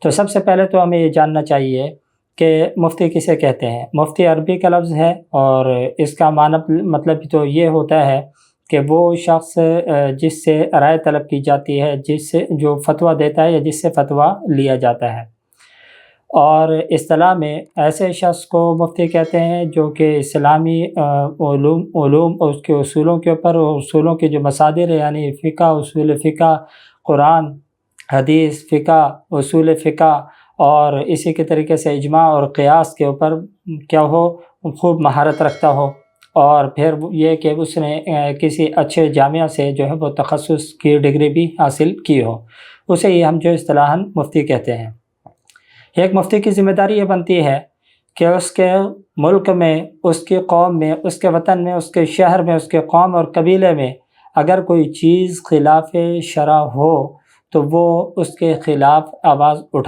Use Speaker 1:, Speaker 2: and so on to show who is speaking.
Speaker 1: تو سب سے پہلے تو ہمیں یہ جاننا چاہیے کہ مفتی کسے کہتے ہیں۔ مفتی عربی کا لفظ ہے، اور اس کا معنی مطلب تو یہ ہوتا ہے کہ وہ شخص جس سے رائے طلب کی جاتی ہے، جس سے جو فتویٰ دیتا ہے یا جس سے فتویٰ لیا جاتا ہے۔ اور اصطلاح میں ایسے شخص کو مفتی کہتے ہیں جو کہ اسلامی علوم اور اس کے اصولوں کے اوپر، اصولوں کے جو مصادر ہیں یعنی فقہ، اصول فقہ، قرآن، حدیث، فقہ، اصول فقہ، اور اسی کے طریقے سے اجماع اور قیاس کے اوپر کیا ہو، خوب مہارت رکھتا ہو، اور پھر یہ کہ اس نے کسی اچھے جامعہ سے جو ہے وہ تخصص کی ڈگری بھی حاصل کی ہو، اسے ہی ہم جو اصطلاحاً مفتی کہتے ہیں۔ ایک مفتی کی ذمہ داری یہ بنتی ہے کہ اس کے ملک میں، اس کی قوم میں، اس کے وطن میں، اس کے شہر میں، اس کے قوم اور قبیلے میں اگر کوئی چیز خلاف شرع ہو تو وہ اس کے خلاف آواز اٹھا